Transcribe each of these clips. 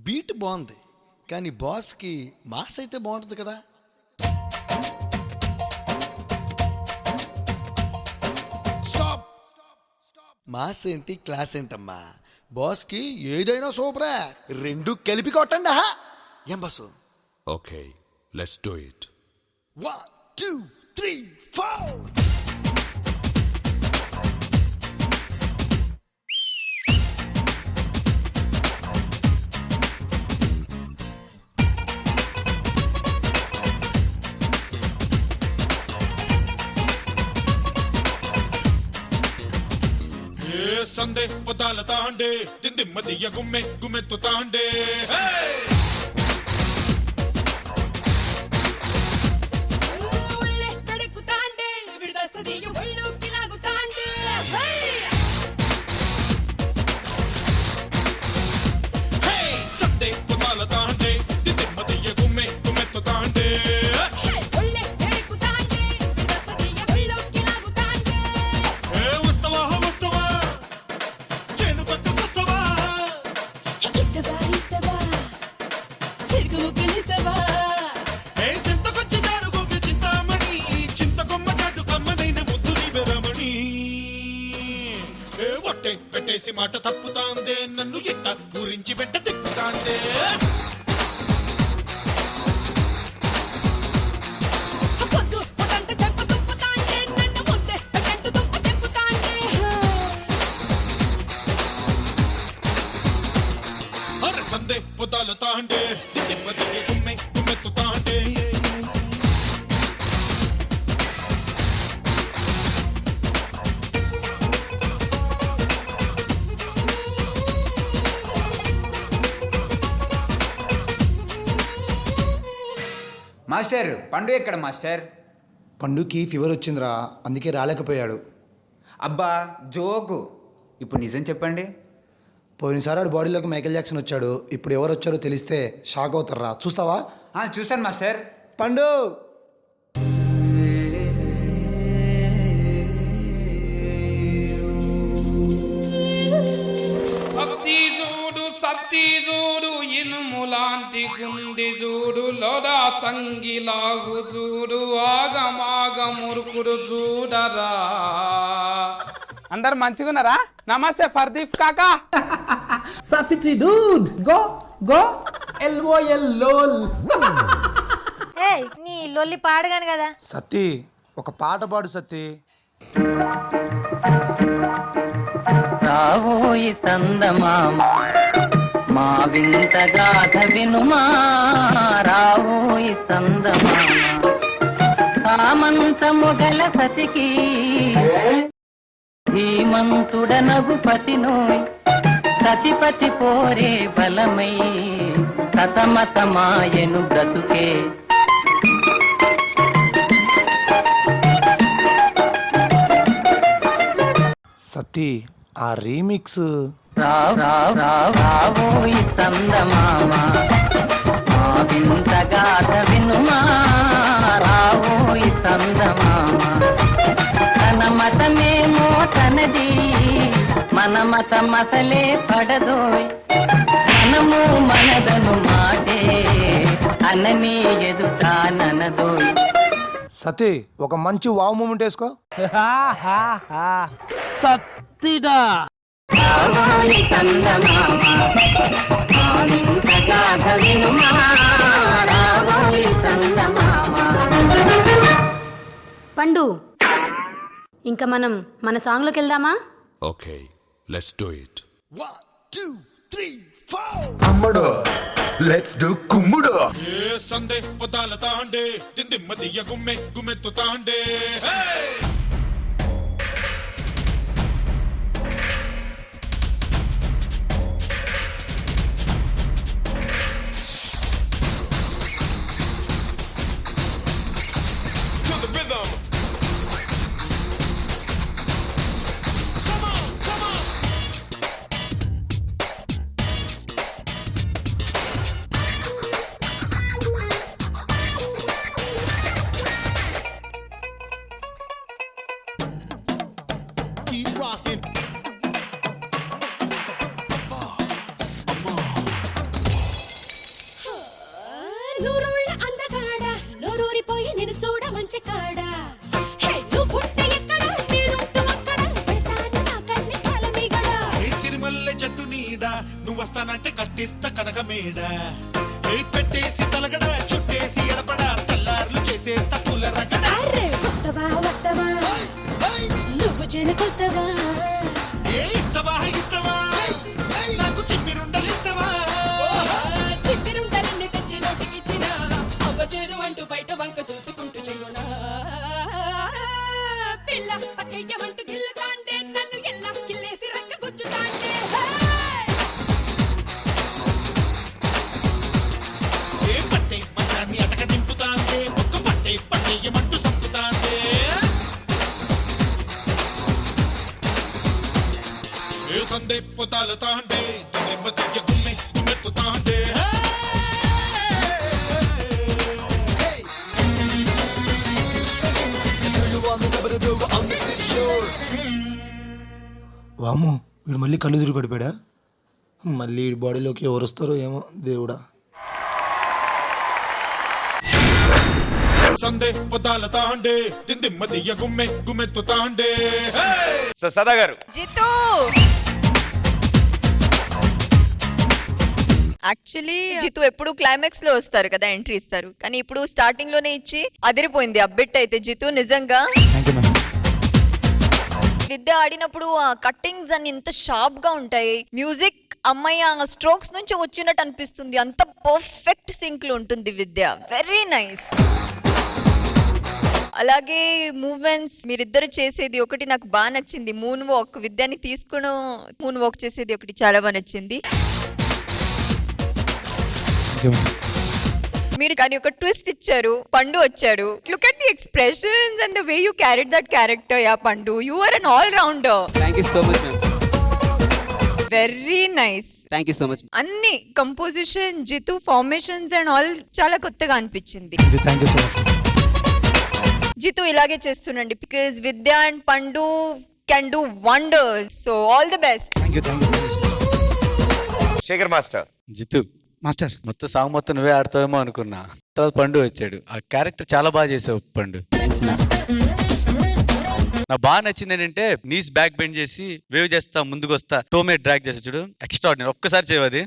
Beat బాగుంది, కానీ బాస్కి మాస్ అయితే బాగుంటుంది కదా. మాస్ ఏంటి క్లాస్ ఏంటమ్మా, బాస్కి ఏదైనా సూపరే, రెండు కలిపి కొట్టండి. ఏం boss? Okay, let's do it. 1 2 3 4. సందే పొదాల తాండే దిమ్మ గుమ్మె గుమ్మెత్తు తాండే. సందే పొదాల తాండే దిమ్మ గుమ్మె గుమ్మెత్తు తాండే. పెట్టేసి మాట తప్పుతాందే, నన్ను ఇట్ట గురించి వెంట తిప్పుతాందే. అరే సందే పొదాలు తాండే దిమ్మ గుమ్మె గుమ్మెత్తు తాండే. మాస్టర్ పండు ఎక్కడ మాస్టర్? పండుకి ఫీవర్ వచ్చిందిరా, అందుకే రాలేకపోయాడు. అబ్బా జోకు, ఇప్పుడు నిజం చెప్పండి. పోయినసారి ఆడు బాడీలోకి మైకేల్ జాక్సన్ వచ్చాడు, ఇప్పుడు ఎవరు వచ్చారో తెలిస్తే షాక్ అవుతారా. చూస్తావా? చూశాను మాస్టర్. పండు సత్తి చూడు ఇనుములాంటి గుండి చూడు, లోడా సంగిలాగు చూడు, ఆగమాగ మురుకుడు చూడరా. అందరు మంచిగున్నారా? నమస్తే ఫర్దీప్ కాకా. Safety dude, go, LOL LOL. ఏయ్ నీ లొల్లి పాడగాను కదా. సత్తి ఒక పాట పాడు సత్తి. రావోయి సందమామ మా వింత గాథ వినుమా, రావోయి సందమామ సామంతము గల సతికి ధీమంతుడనగు పతినోయ్, సతిపతి పోరే బలమై సతమతమాయను బ్రతుకే. సత్తి ఆ రీమిక్స్. రావోయి సందమామ మా వింత గాథ వినుమా, రావోయి సందమామ తన మతమేమో తనది, మన మతం అసలే పడదోయ్, మనము మనదను మాటే అనని ఎదుటాననదోయ్. సత్తి ఒక మంచి వావ్ మూమెంట్ వేసుకో. సత్తిడా రావోయి సందమామ మా వింత గాథ వినుమా, రావోయి సందమామ. పండు, ఇంకా మనం మన సాంగ్లోకి వెళ్దామా? Okay, let's do it. 1 2 3 4. అమ్మడు లెట్స్ డూ కుమ్ముడు. సందే పొదాల తాండే దిమ్మ గుమ్మె గుమ్మెత్తు తాండే. నీడ నువ్వు వస్తానంటే కట్టిస్తా కనక మేడ ఏ పెట్టేసి తలగడ చుట్టేసి ఎడపడ తల్లార్లు చేసేస్తా పూల రగడ వస్తవా వస్తవా నువ్వు జనకొస్తవా ఏ ఇస్తవా ఇస్తవా నాకు చిప్పిరుండలు ఇస్తవా చిప్పిరుండలన్నీ తెచ్చి నోటికిచ్చిన అవ్వచేరు అంటూ బయట వంక చూసుకుంటూ చెల్లునా పిల్ల పక్కయ్యమంటూ గిల్లుతాంటే నన్ను ఎల్లా కిల్లేసి రక్క గుచ్చుతాంటే ఏ పట్టే మంచాన్ని అటక దింపుతాందే ఒక్క పట్టే పట్టేయమంటూ సంపుతాందే ఏ సందే పొతాలు తాండే నెమ్మదియ గుమ్మె గుమ్మెత్తుతాండే వాము వీడు మళ్ళీ కళ్ళు తిరిగి పడిపోయాడా మళ్ళీ ఈ బాడీలోకి ఎవరు వస్తారో ఏమో దేవుడా. సందే పొతాల తాండే దిమ్మదియ గుమ్మె గుమ్మెత్తుతాండే సో సదా గారు జితూ యాక్చువల్లీ జితు ఎప్పుడు క్లైమాక్స్ లో వస్తారు కదా, ఎంట్రీ ఇస్తారు, కానీ ఇప్పుడు స్టార్టింగ్ లోనే ఇచ్చి అదిరిపోయింది అబ్బెట్ అయితే జితు నిజంగా. విద్య ఆడినప్పుడు ఆ కట్టింగ్స్ అన్ని ఇంత షార్ప్ గా ఉంటాయి, మ్యూజిక్ అమ్మాయి ఆ స్ట్రోక్స్ నుంచి వచ్చినట్టు అనిపిస్తుంది, అంత పర్ఫెక్ట్ సింక్ లో ఉంటుంది విద్య, వెరీ నైస్. అలాగే మూవ్మెంట్స్ మీరిద్దరు చేసేది ఒకటి నాకు బాగా నచ్చింది, మూన్ వాక్, విద్యాని తీసుకుని మూన్ వాక్ చేసేది ఒకటి చాలా బాగా నచ్చింది. మీరు కానీ ఒక ట్విస్ట్ ఇచ్చారు, పండు వచ్చాడు, look at the expressions and the way you carried that character. Yeah Pandu, you are an all rounder. Thank you so much ma'am. Very nice. Thank you so much. అన్ని composition, Jithu formations and all చాలా కొత్తగా అనిపించింది. Thank you so much. Jithu ఇలాగే చేస్తుండండి, because Vidya and Pandu can do wonders. So all the best. Thank you Shekhar master. Jithu master. మొత్తం song మొత్తం నువ్వే ఆడతావేమో అనుకున్నా, తర్వాత పండు వచ్చాడు, ఆ క్యారెక్టర్ చాలా బాగా చేసావు పండు. నాకు బాగా నచ్చింది ఏంటంటే నీస్ బ్యాక్ బెండ్ చేసి వేవ్ చేస్తా ముందుకు వస్తా టోమే డ్రాగ్ చేస్తా చూడు, ఎక్స్ట్రాడినరీ. ఒక్కసారి చేయవది.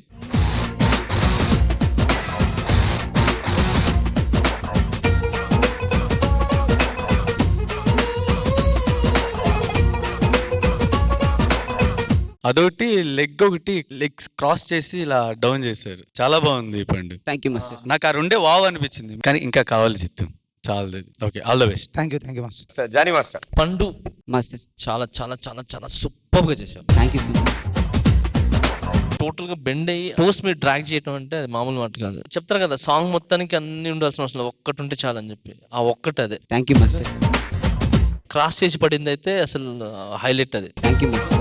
అదొకటి లెగ్ ఒకటి లెగ్స్ క్రాస్ చేసి ఇలా డౌన్ చేశారు, చాలా బాగుంది పండు. Thank you master. నాకు ఆ రెండే వావ్ అనిపించింది, కానీ ఇంకా కావాలి చిత్తు, చాలా. Okay, all the best. Thank you master. Jani master. Pandu master చాలా చాలా చాలా చాలా సూపర్ గా చేశావు. Thank you so much. Total గా బెండ్ అయ్యి పోస్ట్ మీరు డ్రాగ్ చేయడం అంటే అది మామూలు మాట కాదు. చెప్తారు కదా సాంగ్ మొత్తానికి అన్ని ఉండాల్సిన అవసరం లేదు, ఒక్కటి ఉంటే చాలని చెప్పి, ఆ ఒక్కటి అదే. Thank you master. క్రాస్ చేసి పడింది అయితే అసలు హైలైట్ అది. Thank you master.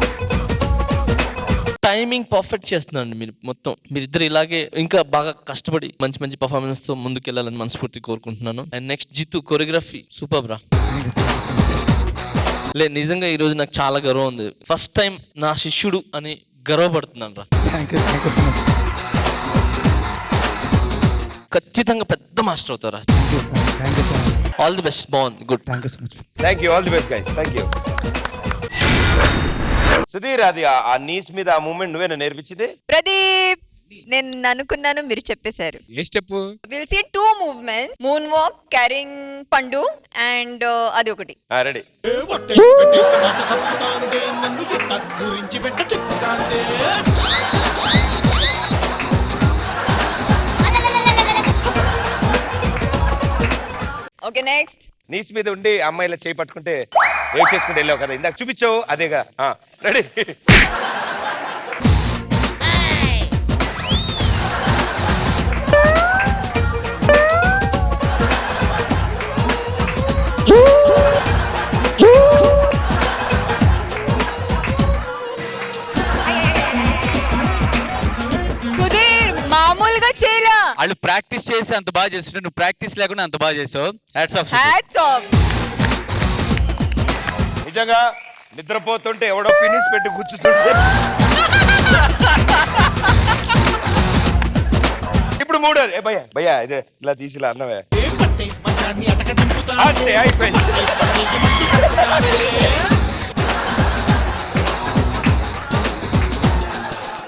Timing perfect చేస్తున్నాండి మీరు మొత్తం. మీరిద్దరు ఇలాగే ఇంకా బాగా కష్టపడి మంచి మంచి పర్ఫార్మెన్స్ తో ముందుకు వెళ్ళాలని మనస్ఫూర్తి కోరుకుంటున్నాను. And next Jitu choreography super రా. నిజంగా ఈ రోజు నాకు చాలా గర్వం ఉంది, ఫస్ట్ టైం నా శిష్యుడు అని గర్వపడుతున్నాను రా. ఖచ్చితంగా పెద్ద మాస్టర్ అవుతారా. All the best. బాగుంది, good. Thank you so much. Thank you, all the best guys. Thank you. Sudheer, అది ఆ నీస్ మీద ఆ మూమెంట్ నువ్వేనా నేర్పించింది? ప్రదీప్, నేను అనుకున్నాను మీరు చెప్పేశారు. ఏ step? Will see 2 movements, moon walk, carrying Pandu and అది ఒకటి. రెడీ. పెట్టేసి మాట తప్పుతాందే నన్ను ఎట్ట గురించి వెంట తిప్పుతాందే ఓకే, నెక్స్ట్. నీస్ మీద ఉండి అమ్మాయిలా చేయి పట్టుకుంటే ఏం చేసుకుంటే వెళ్ళావు కదా, ఇందాక చూపించావు అదేగా. రెడీ. సుధీర్ మామూలుగా చేయలా, వాళ్ళు ప్రాక్టీస్ చేసి అంత బాగా చేస్తుంటే నువ్వు ప్రాక్టీస్ లేకుండా అంత బాగా చేసావు. Hats off. Hats off. నిజంగా నిద్రపోతుంటే ఎవడో పినిస్ పెట్టి కూర్చుంటుంటే ఇప్పుడు మూడోది. భయ్యా ఇదే ఇలా తీసి ఇలా అన్నవే ఏ పట్టే మంచాన్ని అటక దింపుతాందే అంతే అయిపోయింది.